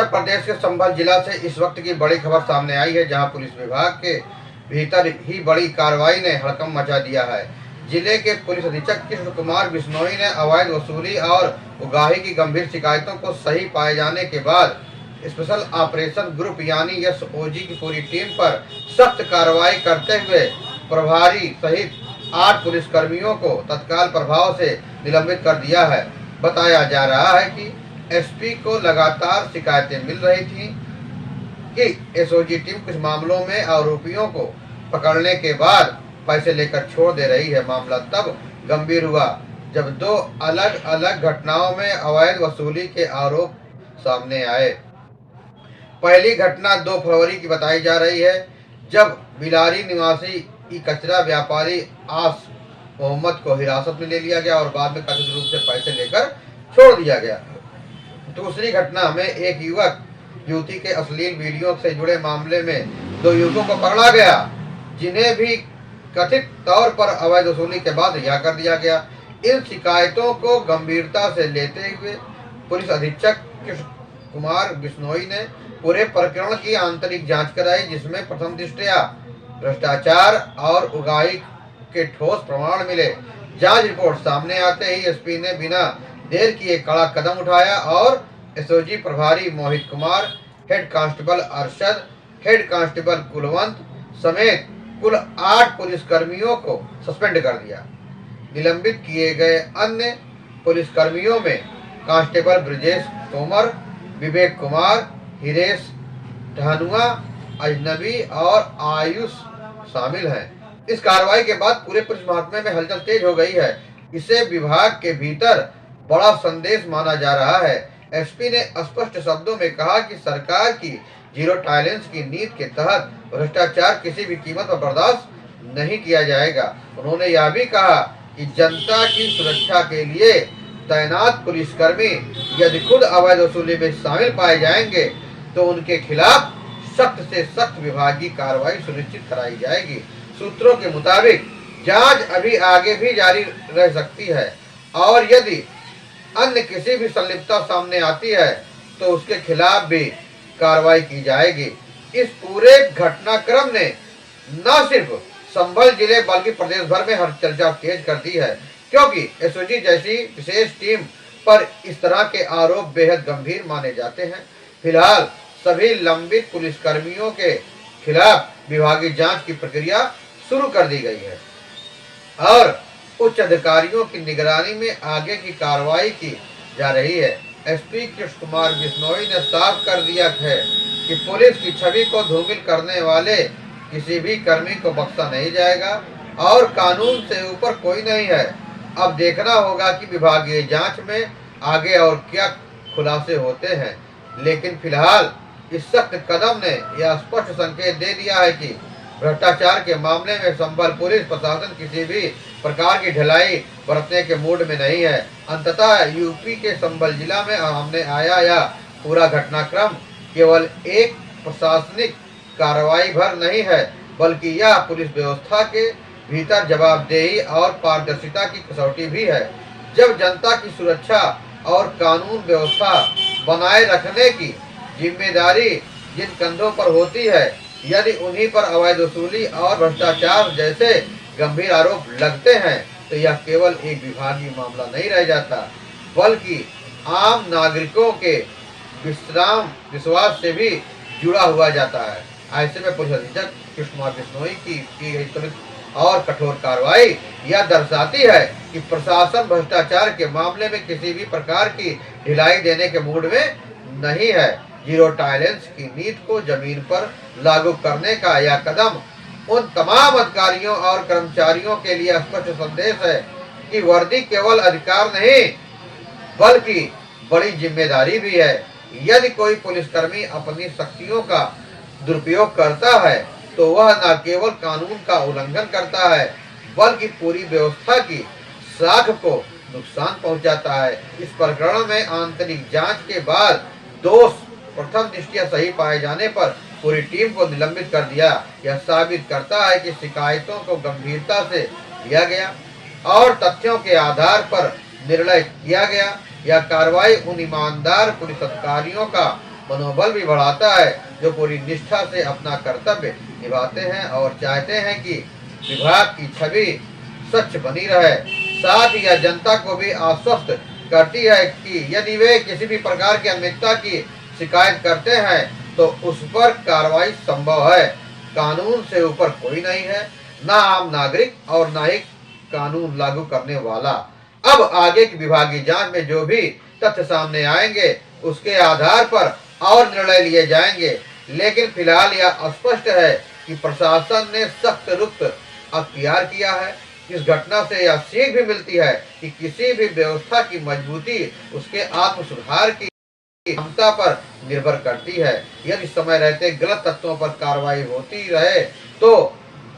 उत्तर प्रदेश के संभल जिला से इस वक्त की बड़ी खबर सामने आई है, जहां पुलिस विभाग के भीतर ही बड़ी कार्रवाई ने हड़कंप मचा दिया है। जिले के पुलिस अधीक्षक कृष्ण कुमार बिश्नोई ने अवैध वसूली और उगाही की गंभीर शिकायतों को सही पाए जाने के बाद स्पेशल ऑपरेशन ग्रुप यानी एसओजी की पूरी टीम पर सख्त कार्रवाई करते हुए प्रभारी सहित 8 पुलिसकर्मियों को तत्काल प्रभाव से निलंबित कर दिया है। बताया जा रहा है कि एसपी को लगातार शिकायतें मिल रही थीं कि एसओजी टीम कुछ मामलों में आरोपियों को पकड़ने के बाद पैसे लेकर छोड़ दे रही है। मामला तब गंभीर हुआ जब 2 अलग अलग घटनाओं में अवैध वसूली के आरोप सामने आए। पहली घटना 2 फरवरी की बताई जा रही है, जब बिलारी निवासी कचरा व्यापारी आस मोहम्मद को हिरासत में ले लिया गया और बाद में कथित रूप से पैसे लेकर छोड़ दिया गया। दूसरी घटना में एक युवक युवती के अश्लील वीडियो से जुड़े मामले में 2 युवकों को पकड़ा गया, जिन्हें भी कथित तौर पर अवैध वसूली के बाद रिहा कर दिया गया। इन शिकायतों को गंभीरता से लेते हुए पुलिस अधीक्षक कृष्ण कुमार बिश्नोई ने पूरे प्रकरण की आंतरिक जांच कराई, जिसमें प्रथम दृष्टया भ्रष्टाचार और उगाही के ठोस प्रमाण मिले। जांच रिपोर्ट सामने आते ही एसपी ने बिना देर किए कड़ा कदम उठाया और एसओजी प्रभारी Mohit Kumar, head constable Arshad, head constable Kulwant समेत कुल 8 पुलिसकर्मियों को सस्पेंड कर दिया। निलंबित किए गए अन्य पुलिसकर्मियों में कांस्टेबल ब्रजेश तोमर, विवेक कुमार, हिरेश धनुआ, अजनबी और आयुष शामिल हैं। इस कार्रवाई के बाद पूरे पुलिस महकमे में हलचल तेज हो गई है। इसे विभाग के भीतर बड़ा संदेश माना जा रहा है। एसपी ने स्पष्ट शब्दों में कहा कि सरकार की जीरो टॉलरेंस की नीति के तहत भ्रष्टाचार किसी भी कीमत पर बर्दाश्त नहीं किया जाएगा। उन्होंने यह भी कहा कि जनता की सुरक्षा के लिए तैनात पुलिसकर्मी यदि खुद अवैध वसूली में शामिल पाए जाएंगे तो उनके खिलाफ सख्त से सख्त विभागीय कार्रवाई सुनिश्चित कराई जाएगी। सूत्रों के मुताबिक जांच अभी आगे भी जारी रह सकती है और यदि अन्य किसी भी संलिप्तता सामने आती है तो उसके खिलाफ भी कार्रवाई की जाएगी। इस पूरे घटनाक्रम ने न सिर्फ संभल जिले बल्कि प्रदेश भर में हर चर्चा तेज कर दी है, क्योंकि एसओजी जैसी विशेष टीम पर इस तरह के आरोप बेहद गंभीर माने जाते हैं। फिलहाल सभी लंबित पुलिसकर्मियों के खिलाफ विभागीय जांच की प्रक्रिया शुरू कर दी गई है और उच्च अधिकारियों की निगरानी में आगे की कार्रवाई की जा रही है। एसपी कृष्ण कुमार बिश्नोई ने साफ कर दिया है कि पुलिस की छवि को धूमिल करने वाले किसी भी कर्मी को बख्शा नहीं जाएगा और कानून से ऊपर कोई नहीं है। अब देखना होगा कि विभागीय जांच में आगे और क्या खुलासे होते हैं, लेकिन फिलहाल इस सख्त कदम ने यह स्पष्ट संकेत दे दिया है कि भ्रष्टाचार के मामले में संभल पुलिस प्रशासन किसी भी प्रकार की ढिलाई बरतने के मूड में नहीं है। अंततः यूपी के संभल जिला में सामने आया यह पूरा घटनाक्रम केवल एक प्रशासनिक कार्रवाई भर नहीं है, बल्कि यह पुलिस व्यवस्था के भीतर जवाबदेही और पारदर्शिता की कसौटी भी है। जब जनता की सुरक्षा और कानून व्यवस्था बनाए रखने की जिम्मेदारी जिन कंधों पर होती है, यदि उन्हीं पर अवैध वसूली और भ्रष्टाचार जैसे गंभीर आरोप लगते हैं तो यह केवल एक विभागीय मामला नहीं रह जाता, बल्कि आम नागरिकों के विश्वास से भी जुड़ा हुआ जाता है। ऐसे में पुलिस अधीक्षक कृष्ण कुमार बिश्नोई की गई त्वरित और कठोर कार्रवाई यह दर्शाती है कि प्रशासन भ्रष्टाचार के मामले में किसी भी प्रकार की ढिलाई देने के मूड में नहीं है। जीरो टॉलरेंस की नीति को जमीन पर लागू करने का यह कदम उन तमाम अधिकारियों और कर्मचारियों के लिए स्पष्ट संदेश है कि वर्दी केवल अधिकार नहीं बल्कि बड़ी जिम्मेदारी भी है। यदि कोई पुलिसकर्मी अपनी शक्तियों का दुरुपयोग करता है तो वह न केवल कानून का उल्लंघन करता है बल्कि पूरी व्यवस्था की साख को नुकसान पहुंचाता है। इस प्रकरण में आंतरिक जांच के बाद दोष प्रथम दृष्टया सही पाए जाने पर पूरी टीम को निलंबित कर दिया। यह साबित करता है कि शिकायतों को गंभीरता से लिया गया और तथ्यों के आधार पर निर्णय किया गया। यह कार्रवाई उन ईमानदार पुलिस अधिकारियों का मनोबल भी बढ़ाता है, जो पूरी निष्ठा से अपना कर्तव्य निभाते हैं और चाहते हैं कि विभाग की छवि स्वच्छ बनी रहे। साथ ही यह जनता को भी आश्वस्त करती है कि यदि वे किसी भी प्रकार की अनियमितता की शिकायत करते हैं तो उस पर कार्रवाई संभव है। कानून से ऊपर कोई नहीं है, ना आम नागरिक और ना ही कानून लागू करने वाला। अब आगे की विभागीय जांच में जो भी तथ्य सामने आएंगे उसके आधार पर और निर्णय लिए जाएंगे, लेकिन फिलहाल यह स्पष्ट है कि प्रशासन ने सख्त रुख अख्तियार किया है। इस घटना से यह सीख भी मिलती है कि किसी भी व्यवस्था की मजबूती उसके आत्म सुधार की क्षमता पर निर्भर करती है। यदि समय रहते गलत तत्वों पर कार्रवाई होती रहे तो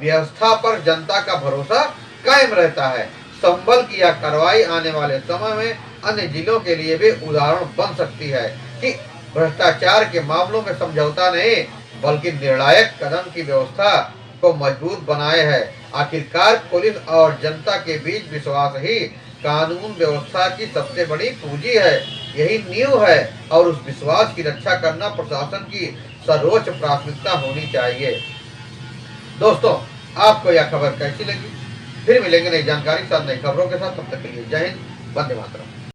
व्यवस्था पर जनता का भरोसा कायम रहता है। संभल की यह कार्रवाई आने वाले समय में अन्य जिलों के लिए भी उदाहरण बन सकती है कि भ्रष्टाचार के मामलों में समझौता नहीं बल्कि निर्णायक कदम की व्यवस्था को मजबूत बनाए है। आखिरकार पुलिस और जनता के बीच विश्वास ही कानून व्यवस्था की सबसे बड़ी पूंजी है, यही नींव है और उस विश्वास की रक्षा करना प्रशासन की सर्वोच्च प्राथमिकता होनी चाहिए। दोस्तों, आपको यह खबर कैसी लगी? फिर मिलेंगे नई जानकारी साथ नई खबरों के साथ, तब तक के लिए जय हिंद, वंदे मातरम।